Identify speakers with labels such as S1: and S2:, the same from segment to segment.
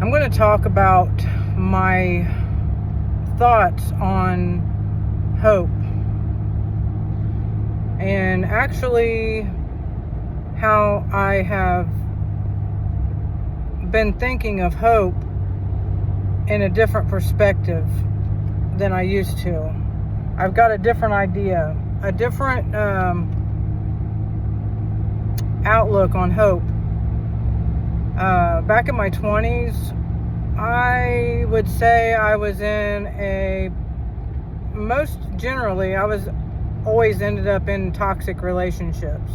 S1: I'm going to talk about my thoughts on hope and actually how I have been thinking of hope in a different perspective than I used to. I've got a different idea, a different outlook on hope. Back in my 20s, I would say I was I was always ended up in toxic relationships.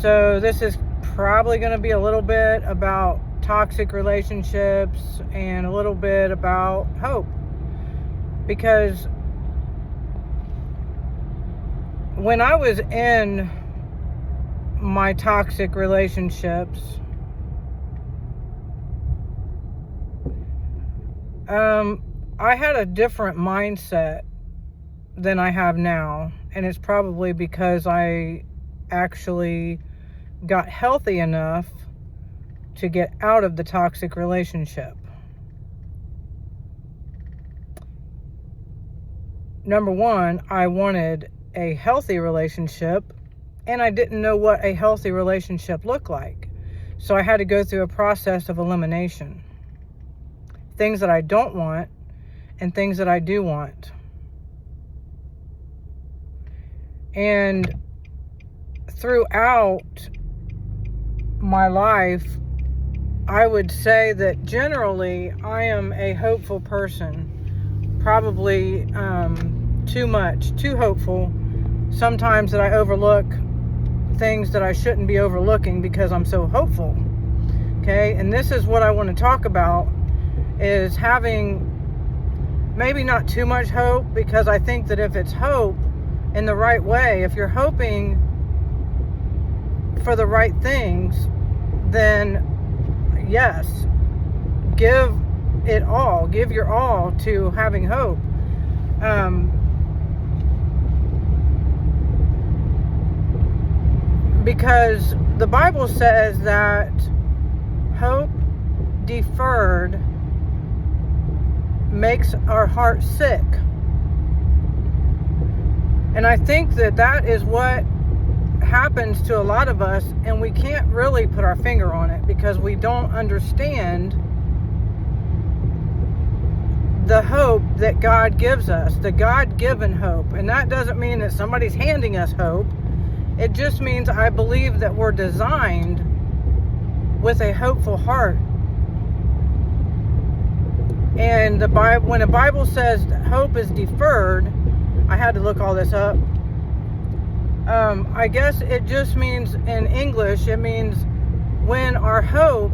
S1: So this is probably going to be a little bit about toxic relationships and a little bit about hope. Because when I was in my toxic relationships, I had a different mindset than I have now, and it's probably because I actually got healthy enough to get out of the toxic relationship. Number one, I wanted a healthy relationship, and I didn't know what a healthy relationship looked like. So I had to go through a process of elimination. Things that I don't want and things that I do want. And throughout my life, I would say that generally I am a hopeful person. Probably too hopeful. Sometimes that I overlook things that I shouldn't be overlooking because I'm so hopeful. Okay, and this is what I want to talk about, is having maybe not too much hope, because I think that if it's hope in the right way, if you're hoping for the right things, then yes, give your all to having hope. Because the Bible says that hope deferred makes our heart sick. And I think that that is what happens to a lot of us, and we can't really put our finger on it because we don't understand the hope that God gives us, the God-given hope. And that doesn't mean that somebody's handing us hope. It just means I believe that we're designed with a hopeful heart. And when the Bible says that hope is deferred, I had to look all this up. I guess it just means, in English, it means when our hope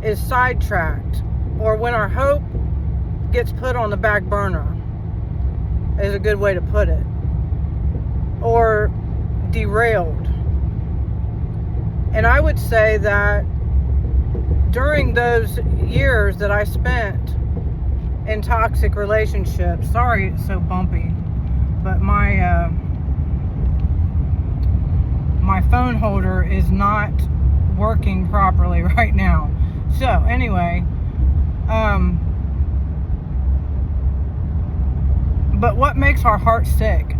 S1: is sidetracked, or when our hope gets put on the back burner, is a good way to put it. Or derailed. And I would say that during those years that I spent in toxic relationships, sorry it's so bumpy, but my phone holder is not working properly right now. So anyway, but what makes our heart sick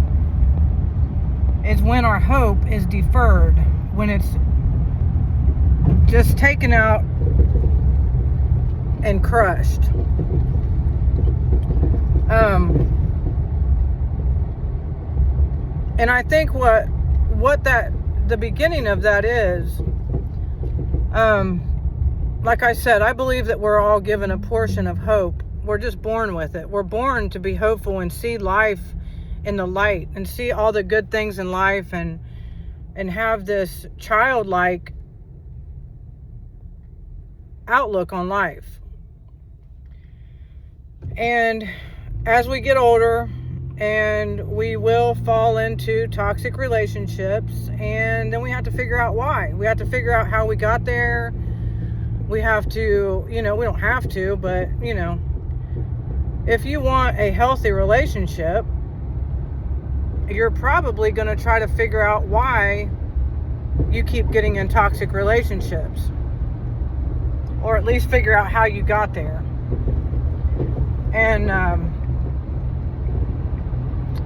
S1: is when our hope is deferred, when it's just taken out and crushed. And I think the beginning of that is, like I said, I believe that we're all given a portion of hope. We're just born with it. We're born to be hopeful and see life in the light and see all the good things in life, and have this childlike outlook on life. And as we get older, and we will fall into toxic relationships, and then we have to figure out why. We have to figure out how we got there. We have to, we don't have to, but if you want a healthy relationship, you're probably going to try to figure out why you keep getting in toxic relationships. or at least figure out how you got there. And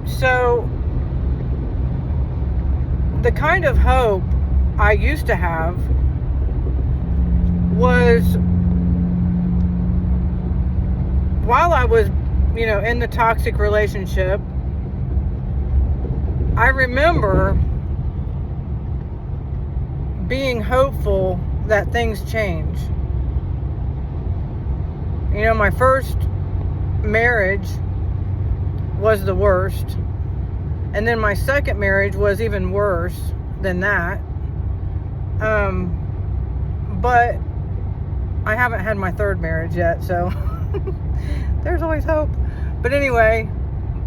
S1: so the kind of hope I used to have was, while I was, in the toxic relationship, I remember being hopeful that things change. My first marriage was the worst. And then my second marriage was even worse than that. But I haven't had my third marriage yet, so there's always hope. But anyway,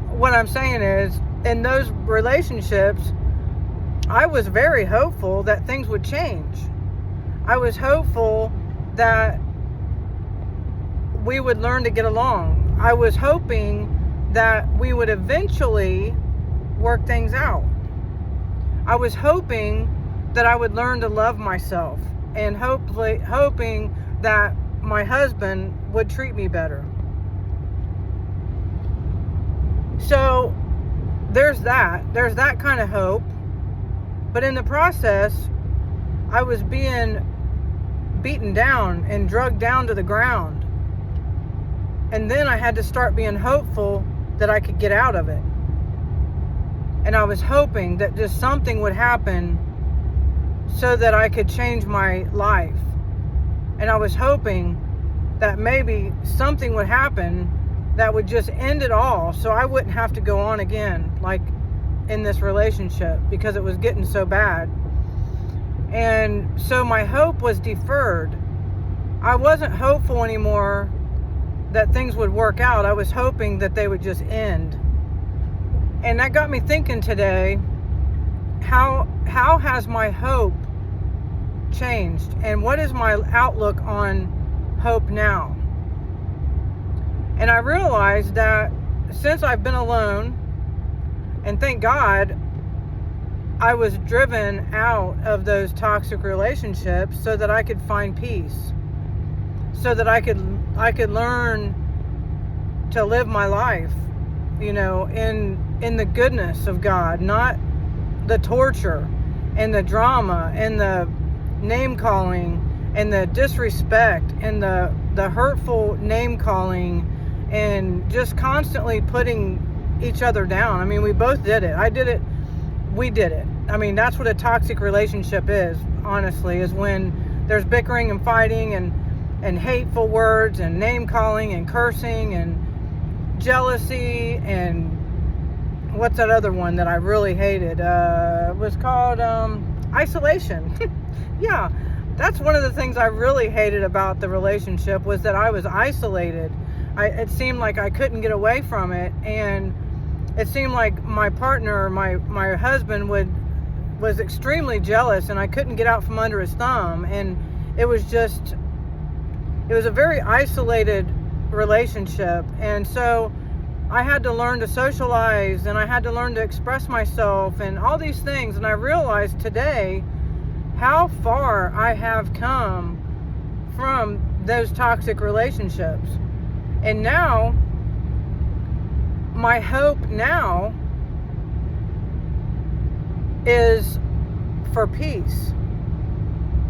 S1: what I'm saying is, in those relationships, I was very hopeful that things would change. I was hopeful that we would learn to get along. I was hoping that we would eventually work things out. I was hoping that I would learn to love myself, and hoping that my husband would treat me better. So there's that kind of hope. But in the process, I was being beaten down and drugged down to the ground. And then I had to start being hopeful that I could get out of it. And I was hoping that just something would happen so that I could change my life. And I was hoping that maybe something would happen that would just end it all, so I wouldn't have to go on again, like in this relationship, because it was getting so bad. And so my hope was deferred. I wasn't hopeful anymore that things would work out. I was hoping that they would just end. And that got me thinking today, how has my hope changed? And what is my outlook on hope now? And I realized that since I've been alone, and thank God I was driven out of those toxic relationships so that I could find peace, so that I could learn to live my life, in the goodness of God, not the torture and the drama and the name calling and the disrespect and the hurtful name calling and just constantly putting each other down. I mean, we both did it. I did it. We did it. I mean, that's what a toxic relationship is, honestly, is when there's bickering and fighting and hateful words and name calling and cursing and jealousy, and what's that other one that I really hated? It was called isolation. Yeah, that's one of the things I really hated about the relationship, was that I was isolated. It seemed like I couldn't get away from it, and it seemed like my partner, my husband, was extremely jealous, and I couldn't get out from under his thumb, and it was a very isolated relationship. And so I had to learn to socialize, and I had to learn to express myself and all these things. And I realized today how far I have come from those toxic relationships. And now my hope now is for peace.